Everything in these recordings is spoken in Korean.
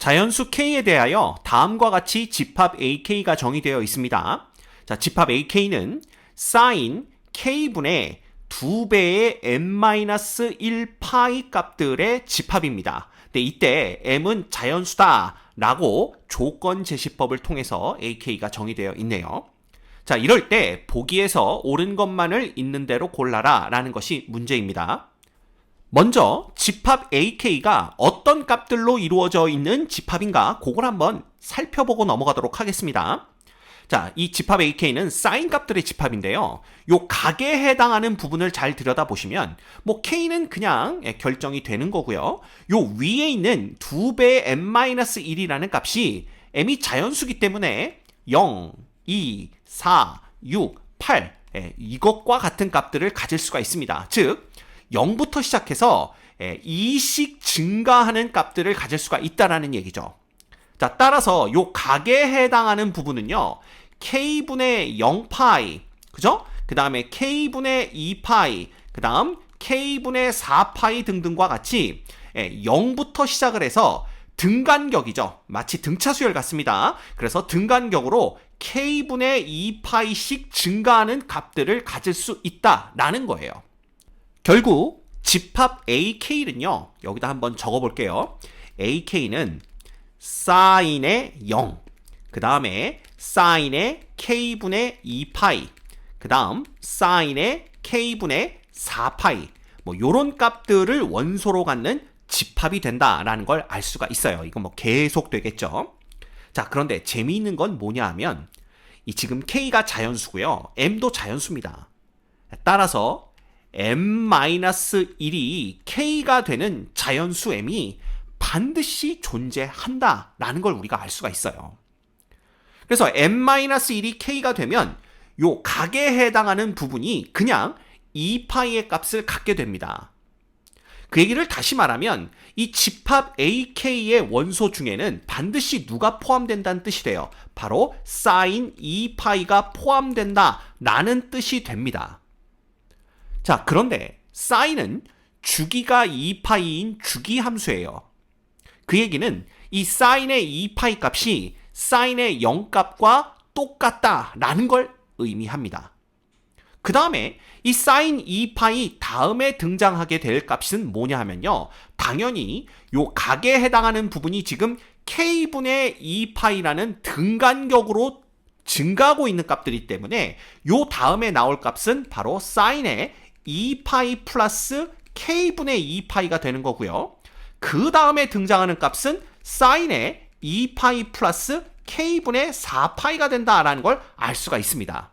자연수 K에 대하여 다음과 같이 집합 AK가 정의되어 있습니다. 자, 집합 AK는 sin K분의 2배의 m-1 값들의 집합입니다. 근데 이때 m은 자연수다 라고 조건 제시법을 통해서 AK가 정의되어 있네요. 자, 이럴 때 보기에서 옳은 것만을 있는 대로 골라라 라는 것이 문제입니다. 먼저 집합 AK가 어떤 값들로 이루어져 있는 집합인가 그걸 한번 살펴보고 넘어가도록 하겠습니다. 자, 이 집합 AK는 sin 값들의 집합인데요. 요 각에 해당하는 부분을 잘 들여다보시면 뭐 K는 그냥 결정이 되는 거고요. 요 위에 있는 2배의 m-1이라는 값이 m이 자연수기 때문에 0, 2, 4, 6, 8 이것과 같은 값들을 가질 수가 있습니다. 즉 0부터 시작해서 2씩 증가하는 값들을 가질 수가 있다라는 얘기죠. 자, 따라서 요 각에 해당하는 부분은요. K분의 0파이, 그죠? 그 다음에 K분의 2파이, 그 다음 K분의 4파이 등등과 같이 0부터 시작을 해서 등간격이죠. 마치 등차수열 같습니다. 그래서 등간격으로 K분의 2파이씩 증가하는 값들을 가질 수 있다라는 거예요. 결국 집합 AK는요. 여기다 한번 적어볼게요. AK는 sin의 0, 그 다음에 sin의 K분의 2파이, 그 다음 sin의 K분의 4파이 뭐 요런 값들을 원소로 갖는 집합이 된다라는 걸 알 수가 있어요. 이건 뭐 계속 되겠죠. 자, 그런데 재미있는 건 뭐냐 하면 이 지금 K가 자연수고요. M도 자연수입니다. 따라서 m-1이 K가 되는 자연수 M이 반드시 존재한다라는 걸 우리가 알 수가 있어요. 그래서 m-1이 K가 되면 요 각에 해당하는 부분이 그냥 2파이의 값을 갖게 됩니다. 그 얘기를 다시 말하면 이 집합 AK의 원소 중에는 반드시 누가 포함된다는 뜻이 돼요. 바로 sin 2파이가 포함된다라는 뜻이 됩니다. 자, 그런데 sine은 주기가 2파이인 주기 함수예요. 그 얘기는 이 sin의 2파이 값이 sin의 0값과 똑같다라는 걸 의미합니다. 그 다음에 이 sin 2파이 다음에 등장하게 될 값은 뭐냐 하면요. 당연히 요 각에 해당하는 부분이 지금 K분의 2파이라는 등간격으로 증가하고 있는 값들이기 때문에 요 다음에 나올 값은 바로 sin의 2파이 플러스 K분의 2파이가 되는 거고요. 그 다음에 등장하는 값은 sin의 2파이 플러스 K분의 4파이가 된다라는 걸 알 수가 있습니다.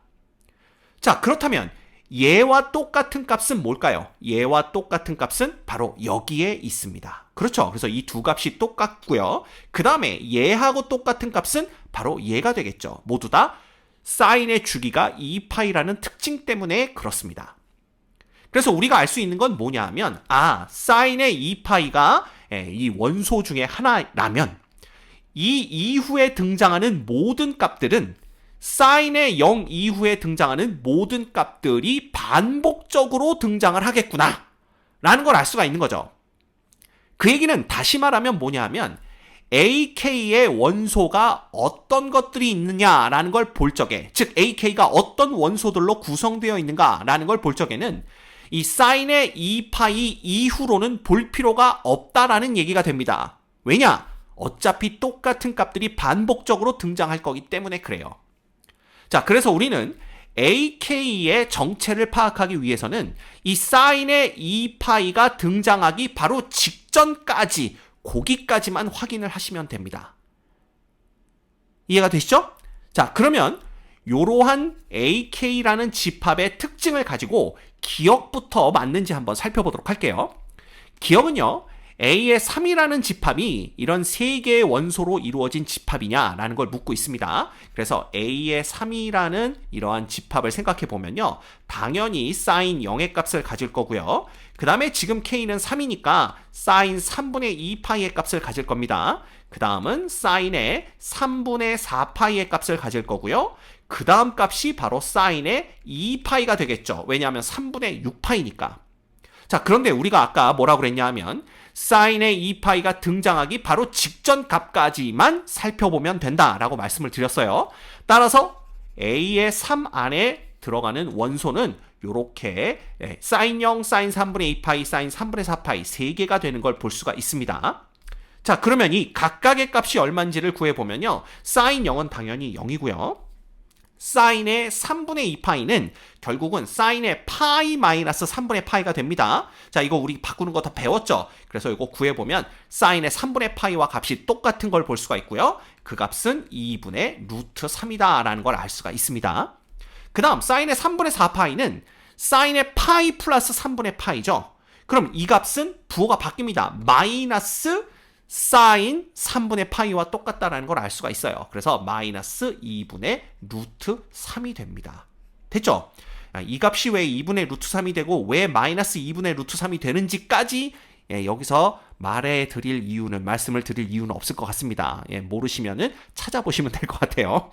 자, 그렇다면 얘와 똑같은 값은 뭘까요? 얘와 똑같은 값은 바로 여기에 있습니다. 그렇죠. 그래서 이 두 값이 똑같고요. 그 다음에 얘하고 똑같은 값은 바로 얘가 되겠죠. 모두 다 sin의 주기가 2파이라는 특징 때문에 그렇습니다. 그래서 우리가 알 수 있는 건 뭐냐 하면 sin의 2파이가 이 원소 중에 하나라면 이 이후에 등장하는 모든 값들은 sin의 0 이후에 등장하는 모든 값들이 반복적으로 등장을 하겠구나 라는 걸 알 수가 있는 거죠. 그 얘기는 다시 말하면 뭐냐 하면 AK의 원소가 어떤 것들이 있느냐라는 걸 볼 적에, 즉 AK가 어떤 원소들로 구성되어 있는가라는 걸 볼 적에는 이 sin의 2파이 이후로는 볼 필요가 없다라는 얘기가 됩니다. 왜냐? 어차피 똑같은 값들이 반복적으로 등장할 거기 때문에 그래요. 자, 그래서 우리는 AK의 정체를 파악하기 위해서는 이 sin의 2파이가 등장하기 바로 직전까지 거기까지만 확인을 하시면 됩니다. 이해가 되시죠? 자, 그러면 이러한 AK라는 집합의 특징을 가지고 기억부터 맞는지 한번 살펴보도록 할게요. 기억은요, A의 3이라는 집합이 이런 3개의 원소로 이루어진 집합이냐라는 걸 묻고 있습니다. 그래서 A의 3이라는 이러한 집합을 생각해 보면요. 당연히 sin 0의 값을 가질 거고요. 그 다음에 지금 K는 3이니까 sin 3분의 2파이의 값을 가질 겁니다. 그 다음은 sin의 3분의 4파이의 값을 가질 거고요. 그 다음 값이 바로 sin의 2파이가 되겠죠. 왜냐하면 3분의 6파이니까. 자, 그런데 우리가 아까 뭐라고 그랬냐 하면 사인의 2파이가 등장하기 바로 직전 값까지만 살펴보면 된다라고 말씀을 드렸어요. 따라서 A의 3 안에 들어가는 원소는 요렇게 사인 0, 사인 3분의 2파이, 사인 3분의 4파이 3개가 되는 걸 볼 수가 있습니다. 자, 그러면 이 각각의 값이 얼마인지를 구해보면요. 사인 0은 당연히 0이고요. 사인의 3분의 2파이는 결국은 사인의 파이 마이너스 3분의 파이가 됩니다. 자, 이거 우리 바꾸는 거 다 배웠죠? 그래서 이거 구해보면 사인의 3분의 파이와 값이 똑같은 걸 볼 수가 있고요. 그 값은 2분의 루트 3이다 라는 걸 알 수가 있습니다. 그 다음 사인의 3분의 4파이는 사인의 파이 플러스 3분의 파이죠. 그럼 이 값은 부호가 바뀝니다. 마이너스 사인 3분의 파이와 똑같다라는 걸 알 수가 있어요. 그래서 마이너스 2분의 루트 3이 됩니다. 됐죠? 이 값이 왜 2분의 루트 3이 되고 왜 마이너스 2분의 루트 3이 되는지까지 여기서 말씀을 드릴 이유는 없을 것 같습니다. 모르시면은 찾아보시면 될 것 같아요.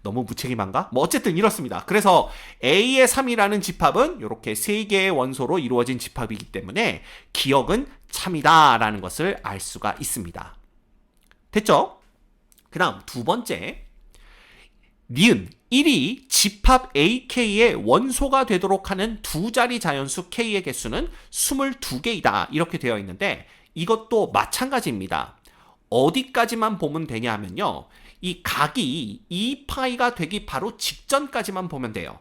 너무 무책임한가? 뭐 어쨌든 이렇습니다. 그래서 A의 3이라는 집합은 이렇게 3개의 원소로 이루어진 집합이기 때문에 기억은 참이다라는 것을 알 수가 있습니다. 됐죠? 그 다음 두 번째, 니은 1이 집합 AK의 원소가 되도록 하는 두 자리 자연수 K의 개수는 22개이다 이렇게 되어 있는데 이것도 마찬가지입니다. 어디까지만 보면 되냐 하면요. 이 각이 2파이가 되기 바로 직전까지만 보면 돼요.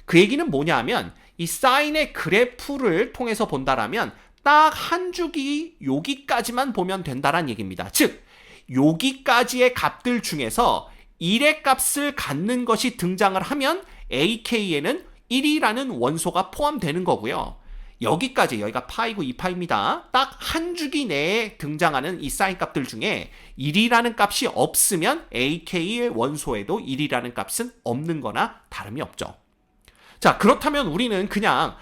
그 얘기는 뭐냐 하면 이 사인의 그래프를 통해서 본다라면 딱 한 주기 여기까지만 보면 된다는 얘기입니다. 즉 여기까지의 값들 중에서 1의 값을 갖는 것이 등장을 하면 AK에는 1이라는 원소가 포함되는 거고요. 여기가 파이고 2파입니다. 딱 한 주기 내에 등장하는 이 사인 값들 중에 1이라는 값이 없으면 AK의 원소에도 1이라는 값은 없는 거나 다름이 없죠. 자, 그렇다면 우리는 그냥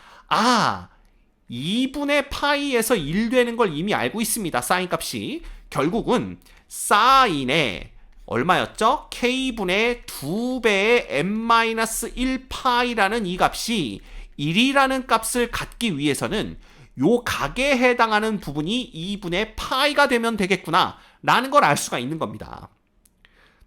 2분의 파이에서 1 되는 걸 이미 알고 있습니다. 사인 값이. 결국은 사인의 얼마였죠? K분의 2배의 n-1파이라는 이 값이 1이라는 값을 갖기 위해서는 요 각에 해당하는 부분이 2분의 파이가 되면 되겠구나 라는 걸 알 수가 있는 겁니다.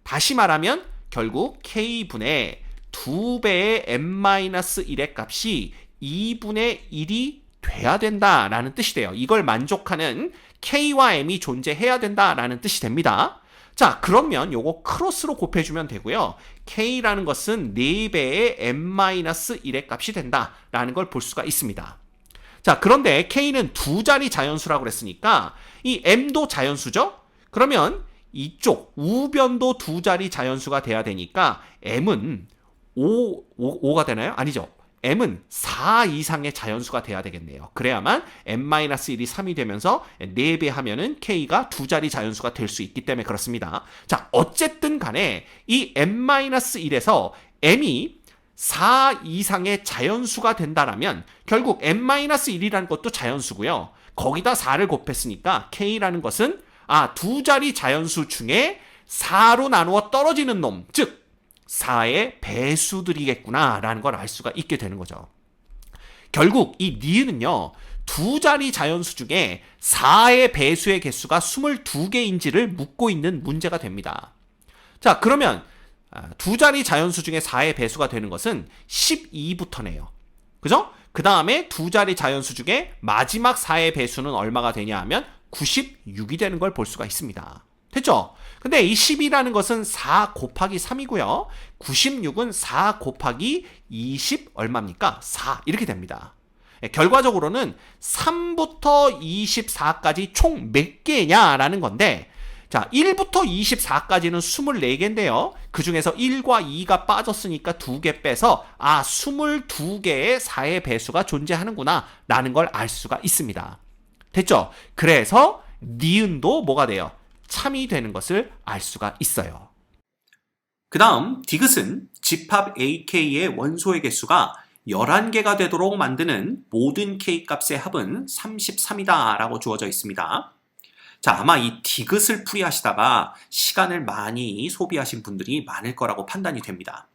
다시 말하면 결국 K분의 2배의 n-1의 값이 2분의 1이 돼야 된다라는 뜻이 돼요. 이걸 만족하는 K와 M이 존재해야 된다라는 뜻이 됩니다. 자, 그러면 요거 크로스로 곱해주면 되고요. K라는 것은 4배의 n-1의 값이 된다라는 걸 볼 수가 있습니다. 자, 그런데 K는 두 자리 자연수라고 그랬으니까 이 M도 자연수죠? 그러면 이쪽 우변도 두 자리 자연수가 돼야 되니까 M은 5가 되나요? 아니죠. M은 4 이상의 자연수가 돼야 되겠네요. 그래야만 n-1이 3이 되면서 4배 하면은 K가 두 자리 자연수가 될 수 있기 때문에 그렇습니다. 자, 어쨌든 간에 이 n-1에서 M이 4 이상의 자연수가 된다라면 결국 n-1이라는 것도 자연수고요. 거기다 4를 곱했으니까 K라는 것은 두 자리 자연수 중에 4로 나누어 떨어지는 놈, 즉 4의 배수들이겠구나 라는 걸 알 수가 있게 되는 거죠. 결국 이 니은은요, 두 자리 자연수 중에 4의 배수의 개수가 22개인지를 묻고 있는 문제가 됩니다. 자, 그러면 두 자리 자연수 중에 4의 배수가 되는 것은 12부터네요. 그죠? 그 다음에 두 자리 자연수 중에 마지막 4의 배수는 얼마가 되냐 하면 96이 되는 걸 볼 수가 있습니다. 됐죠? 근데 이 10이라는 것은 4 곱하기 3이고요. 96은 4 곱하기 20 얼마입니까? 4 이렇게 됩니다. 결과적으로는 3부터 24까지 총 몇 개냐라는 건데 자, 1부터 24까지는 24개인데요. 그 중에서 1과 2가 빠졌으니까 2개 빼서 22개의 4의 배수가 존재하는구나 라는 걸 알 수가 있습니다. 됐죠? 그래서 니은도 뭐가 돼요? 참이 되는 것을 알 수가 있어요. 그 다음 디귿은 집합 AK의 원소의 개수가 11개가 되도록 만드는 모든 K값의 합은 33이다 라고 주어져 있습니다. 자, 아마 이 디귿을 풀이하시다가 시간을 많이 소비하신 분들이 많을 거라고 판단이 됩니다.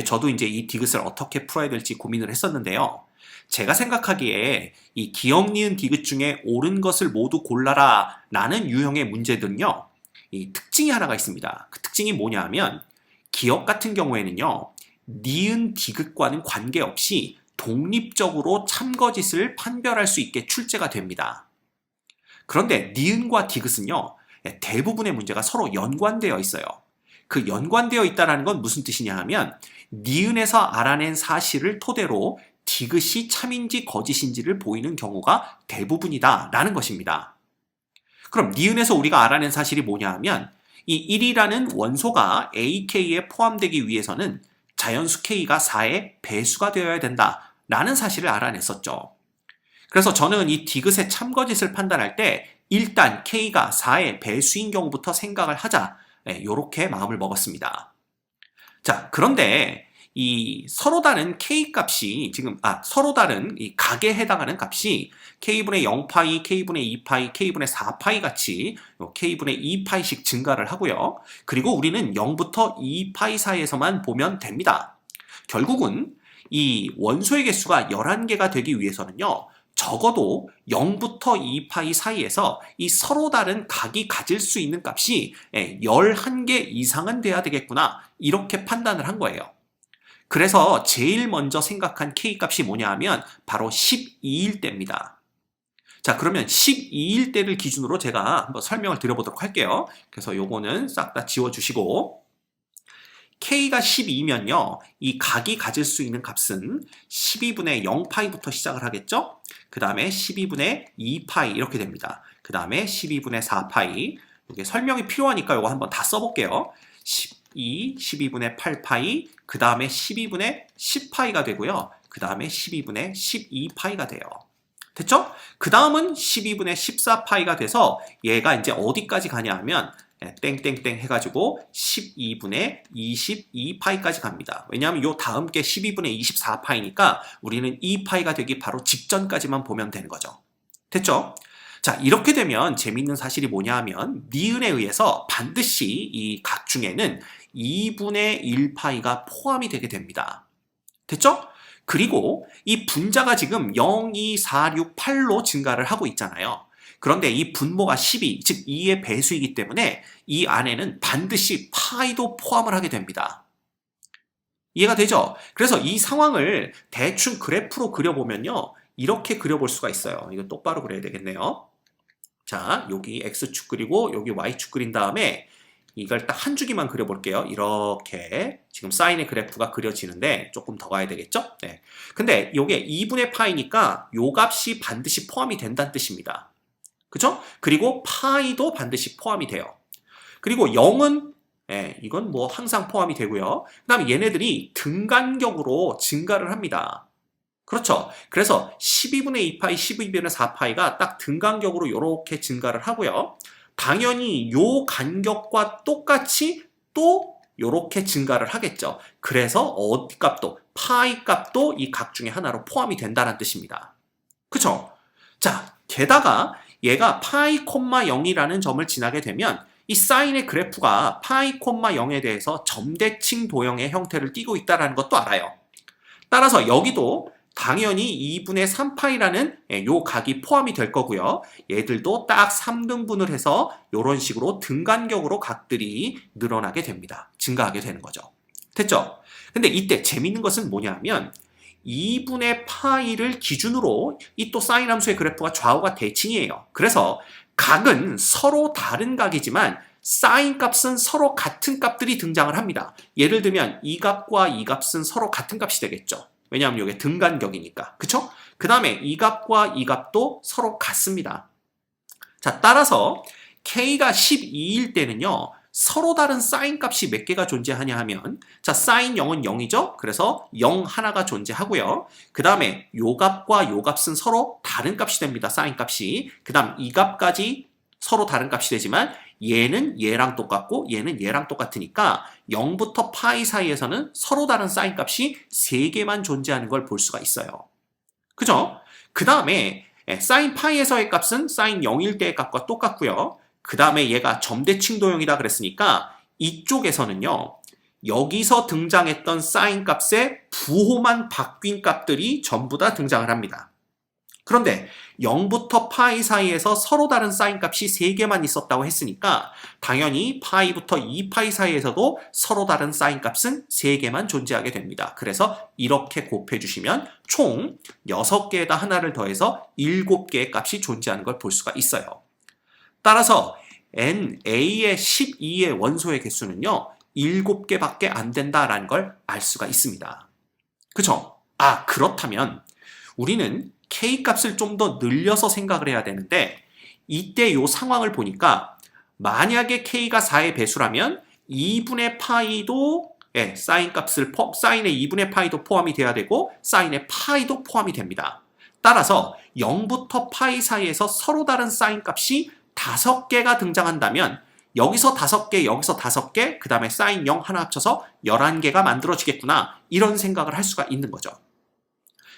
저도 이제 이 디귿을 어떻게 풀어야 될지 고민을 했었는데요. 제가 생각하기에 이 기억, 니은, 디귿 중에 옳은 것을 모두 골라라 라는 유형의 문제들은요, 이 특징이 하나가 있습니다. 그 특징이 뭐냐 하면, 기억 같은 경우에는요, 니은, 디귿과는 관계없이 독립적으로 참거짓을 판별할 수 있게 출제가 됩니다. 그런데 니은과 디귿은요, 대부분의 문제가 서로 연관되어 있어요. 그 연관되어 있다는 건 무슨 뜻이냐 하면, 니은에서 알아낸 사실을 토대로 디귿이 참인지 거짓인지를 보이는 경우가 대부분이다 라는 것입니다. 그럼 니은에서 우리가 알아낸 사실이 뭐냐 하면, 이 1이라는 원소가 AK에 포함되기 위해서는 자연수 K가 4의 배수가 되어야 된다 라는 사실을 알아냈었죠. 그래서 저는 이 디귿의 참거짓을 판단할 때 일단 K가 4의 배수인 경우부터 생각을 하자, 이렇게 마음을 먹었습니다. 자, 그런데 이 서로 다른 K 값이 서로 다른 이 각에 해당하는 값이 K분의 0파이, K분의 2파이, K분의 4파이 같이 K분의 2파이씩 증가를 하고요. 그리고 우리는 0부터 2파이 사이에서만 보면 됩니다. 결국은 이 원소의 개수가 11개가 되기 위해서는요, 적어도 0부터 2파이 사이에서 이 서로 다른 각이 가질 수 있는 값이 11개 이상은 돼야 되겠구나, 이렇게 판단을 한 거예요. 그래서 제일 먼저 생각한 K값이 뭐냐 하면 바로 12일 때입니다. 자, 그러면 12일 때를 기준으로 제가 한번 설명을 드려보도록 할게요. 그래서 요거는 싹 다 지워주시고, K가 12면요, 이 각이 가질 수 있는 값은 12분의 0파이부터 시작을 하겠죠? 그 다음에 12분의 2파이 이렇게 됩니다. 그 다음에 12분의 4파이, 이게 설명이 필요하니까 요거 한번 다 써볼게요. 12분의 8파이, 그 다음에 12분의 10파이가 되고요. 그 다음에 12분의 12파이가 돼요. 됐죠? 그 다음은 12분의 14파이가 돼서 얘가 이제 어디까지 가냐 하면 땡땡땡 해가지고 12분의 22파이까지 갑니다. 왜냐하면 요 다음 게 12분의 24파이니까 우리는 2파이가 되기 바로 직전까지만 보면 되는 거죠. 됐죠? 자, 이렇게 되면 재밌는 사실이 뭐냐 하면 니은에 의해서 반드시 이 각 중에는 2분의 1파이가 포함이 되게 됩니다. 됐죠? 그리고 이 분자가 지금 0, 2, 4, 6, 8로 증가를 하고 있잖아요. 그런데 이 분모가 12, 즉 2의 배수이기 때문에 이 안에는 반드시 파이도 포함을 하게 됩니다. 이해가 되죠? 그래서 이 상황을 대충 그래프로 그려보면요, 이렇게 그려볼 수가 있어요. 이거 똑바로 그려야 되겠네요. 자, 여기 X축 그리고 여기 Y축 그린 다음에 이걸 딱 한 주기만 그려볼게요. 이렇게 지금 사인의 그래프가 그려지는데 조금 더 가야 되겠죠? 네. 근데 이게 2분의 파이니까 요 값이 반드시 포함이 된다는 뜻입니다. 그죠? 그리고 파이도 반드시 포함이 돼요. 그리고 0은 이건 뭐 항상 포함이 되고요. 그 다음에 얘네들이 등간격으로 증가를 합니다. 그렇죠? 그래서 12분의 2파이, 12분의 4파이가 딱 등간격으로 이렇게 증가를 하고요. 당연히 요 간격과 똑같이 또 이렇게 증가를 하겠죠. 그래서 어디 값도, 파이 값도 이 각 중에 하나로 포함이 된다는 뜻입니다. 그쵸? 자, 게다가 얘가 파이, 0이라는 점을 지나게 되면 이 사인의 그래프가 파이, 0에 대해서 점대칭 도형의 형태를 띠고 있다는 것도 알아요. 따라서 여기도 당연히 2분의 3파이라는 요 각이 포함이 될 거고요. 얘들도 딱 3등분을 해서 이런 식으로 등간격으로 각들이 늘어나게 됩니다. 증가하게 되는 거죠. 됐죠? 근데 이때 재밌는 것은 뭐냐면 2분의 파이를 기준으로 이 또 사인 함수의 그래프가 좌우가 대칭이에요. 그래서 각은 서로 다른 각이지만 사인 값은 서로 같은 값들이 등장을 합니다. 예를 들면 이 값과 이 값은 서로 같은 값이 되겠죠. 왜냐하면 이게 등간격이니까. 그쵸? 그 다음에 이 값과 이 값도 서로 같습니다. 자, 따라서 K가 12일 때는요, 서로 다른 사인 값이 몇 개가 존재하냐 하면, 자, 사인 0은 0이죠? 그래서 0 하나가 존재하고요. 그 다음에 요 값과 요 값은 서로 다른 값이 됩니다. 사인 값이. 그 다음 이 값까지 서로 다른 값이 되지만 얘는 얘랑 똑같고 얘는 얘랑 똑같으니까 0부터 파이 사이에서는 서로 다른 사인 값이 3개만 존재하는 걸 볼 수가 있어요. 그죠? 그 다음에 사인 파이에서의 값은 사인 0일 때의 값과 똑같고요. 그 다음에 얘가 점대칭 도형이다 그랬으니까 이쪽에서는요, 여기서 등장했던 사인 값의 부호만 바뀐 값들이 전부 다 등장을 합니다. 그런데 0부터 파이 사이에서 서로 다른 사인 값이 3개만 있었다고 했으니까 당연히 파이부터 2파이 사이에서도 서로 다른 사인 값은 3개만 존재하게 됩니다. 그래서 이렇게 곱해 주시면 총 6개에다 하나를 더해서 7개의 값이 존재하는 걸 볼 수가 있어요. 따라서 NA의 12의 원소의 개수는요 7개밖에 안 된다라는 걸 알 수가 있습니다. 그쵸? 그렇다면 우리는 K값을 좀 더 늘려서 생각을 해야 되는데 이때 이 상황을 보니까 만약에 K가 4의 배수라면 2분의 파이도 사인의 2분의 파이도 포함이 돼야 되고 사인의 파이도 포함이 됩니다. 따라서 0부터 파이 사이에서 서로 다른 사인 값이 5개가 등장한다면 여기서 5개, 여기서 5개, 그 다음에 사인 0 하나 합쳐서 11개가 만들어지겠구나 이런 생각을 할 수가 있는 거죠.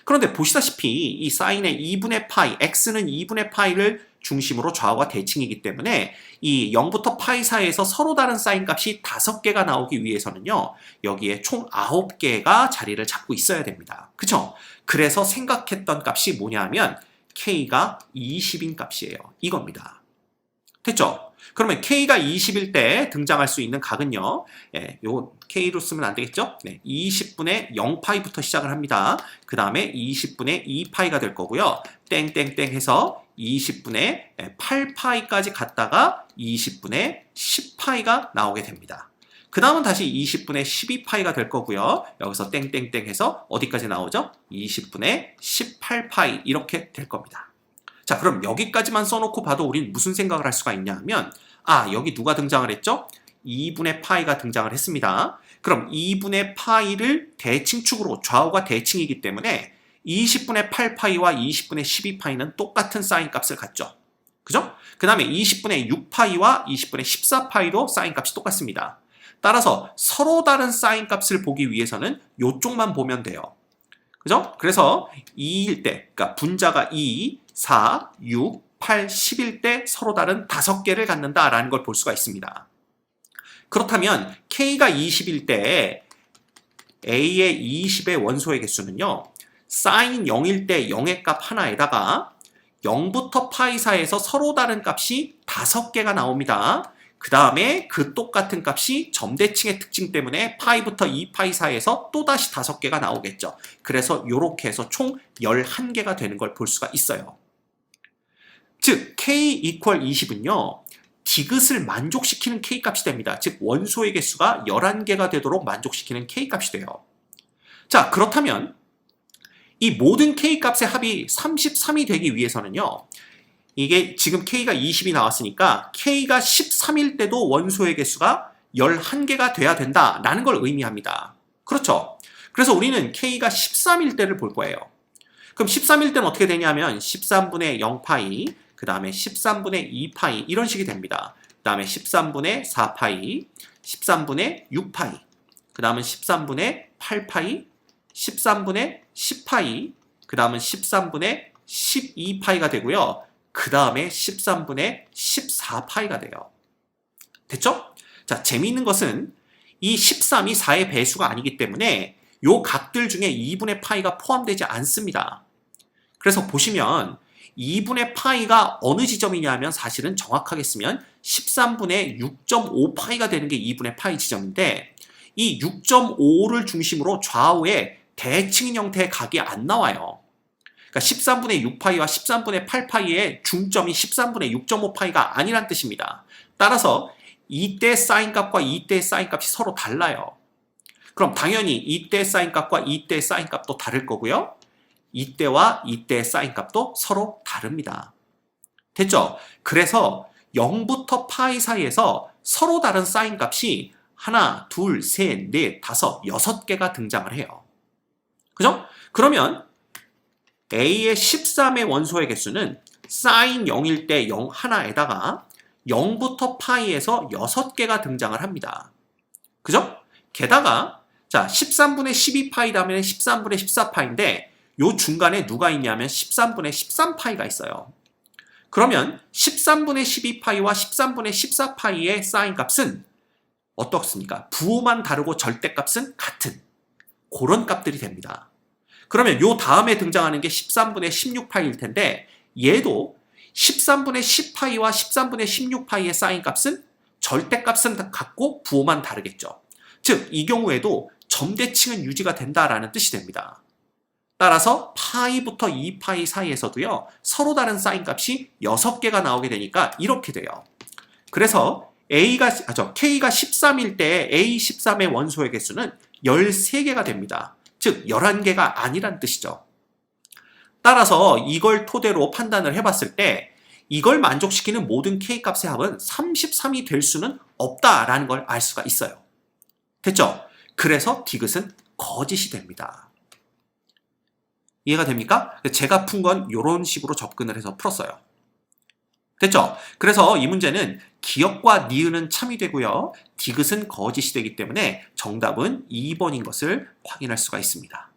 그런데 보시다시피 이 사인의 2분의 파이, x는 2분의 파이를 중심으로 좌우가 대칭이기 때문에 이 0부터 파이 사이에서 서로 다른 사인 값이 5개가 나오기 위해서는요. 여기에 총 9개가 자리를 잡고 있어야 됩니다. 그쵸? 그래서 생각했던 값이 뭐냐면 k가 20인 값이에요. 이겁니다. 됐죠? 그러면 k가 20일 때 등장할 수 있는 각은요. 요 k로 쓰면 안 되겠죠? 20분의 0파이부터 시작을 합니다. 그 다음에 20분의 2파이가 될 거고요. 땡땡땡 해서 20분의 8파이까지 갔다가 20분의 10파이가 나오게 됩니다. 그 다음은 다시 20분의 12파이가 될 거고요. 여기서 땡땡땡 해서 어디까지 나오죠? 20분의 18파이 이렇게 될 겁니다. 자, 그럼 여기까지만 써놓고 봐도 우린 무슨 생각을 할 수가 있냐 하면 여기 누가 등장을 했죠? 2분의 파이가 등장을 했습니다. 그럼 2분의 파이를 대칭축으로 좌우가 대칭이기 때문에 20분의 8파이와 20분의 12파이는 똑같은 사인 값을 갖죠. 그죠? 그 다음에 20분의 6파이와 20분의 14파이도 사인 값이 똑같습니다. 따라서 서로 다른 사인 값을 보기 위해서는 이쪽만 보면 돼요. 그죠? 그래서 2일 때, 그러니까 분자가 2, 4, 6, 8, 10일 때 서로 다른 5개를 갖는다라는 걸 볼 수가 있습니다. 그렇다면 K가 20일 때 A의 20의 원소의 개수는요. 사인 0일 때 0의 값 하나에다가 0부터 파이 사이에서 서로 다른 값이 5개가 나옵니다. 그 다음에 그 똑같은 값이 점대칭의 특징 때문에 파이부터 2파이 사이에서 또다시 5개가 나오겠죠. 그래서 이렇게 해서 총 11개가 되는 걸 볼 수가 있어요. 즉 K equal 20은요. 디귿을 만족시키는 K값이 됩니다. 즉 원소의 개수가 11개가 되도록 만족시키는 K값이 돼요. 자, 그렇다면 이 모든 K값의 합이 33이 되기 위해서는요. 이게 지금 K가 20이 나왔으니까 K가 13일 때도 원소의 개수가 11개가 돼야 된다라는 걸 의미합니다. 그렇죠? 그래서 우리는 K가 13일 때를 볼 거예요. 그럼 13일 때는 어떻게 되냐면 13분의 0파이, 그 다음에 13분의 2파이 이런 식이 됩니다. 그 다음에 13분의 4파이, 13분의 6파이, 그 다음은 13분의 8파이, 13분의 10파이, 그 다음은 13분의 12파이가 되고요. 그 다음에 13분의 14파이가 돼요. 됐죠? 자, 재미있는 것은 이 13이 4의 배수가 아니기 때문에 요 각들 중에 2분의 파이가 포함되지 않습니다. 그래서 보시면 2분의 파이가 어느 지점이냐면 사실은 정확하게 쓰면 13분의 6.5파이가 되는 게 2분의 파이 지점인데 이 6.5를 중심으로 좌우에 대칭인 형태의 각이 안 나와요. 그러니까 13분의 6파이와 13분의 8파이의 중점이 13분의 6.5파이가 아니란 뜻입니다. 따라서 이때 사인값과 이때 사인값이 서로 달라요. 그럼 당연히 이때 사인값과 이때 사인값도 다를 거고요. 이때와 이때의 사인값도 서로 다릅니다. 됐죠? 그래서 0부터 파이 사이에서 서로 다른 사인값이 하나, 둘, 셋, 넷, 다섯, 6개가 등장을 해요. 그죠? 그러면 A의 13의 원소의 개수는 사인 0일 때 0 하나에다가 0부터 파이에서 6개가 등장을 합니다. 그죠? 게다가 자 13분의 12파이라면 13분의 14파인데 요 중간에 누가 있냐면 13분의 13파이가 있어요. 그러면 13분의 12파이와 13분의 14파이의 사인 값은 어떻습니까? 부호만 다르고 절대값은 같은 그런 값들이 됩니다. 그러면 요 다음에 등장하는 게 13분의 16파이일 텐데 얘도 13분의 10파이와 13분의 16파이의 사인 값은 절대값은 같고 부호만 다르겠죠. 즉, 이 경우에도 점대칭은 유지가 된다라는 뜻이 됩니다. 따라서 파이부터 2파이 사이에서도요, 서로 다른 사인 값이 6개가 나오게 되니까 이렇게 돼요. 그래서 K가 13일 때 A13의 원소의 개수는 13개가 됩니다. 즉 11개가 아니란 뜻이죠. 따라서 이걸 토대로 판단을 해봤을 때 이걸 만족시키는 모든 K값의 합은 33이 될 수는 없다라는 걸 알 수가 있어요. 됐죠? 그래서 디귿은 거짓이 됩니다. 이해가 됩니까? 제가 푼 건 이런 식으로 접근을 해서 풀었어요. 됐죠? 그래서 이 문제는 기역과 니은은 참이 되고요. 디귿은 거짓이 되기 때문에 정답은 2번인 것을 확인할 수가 있습니다.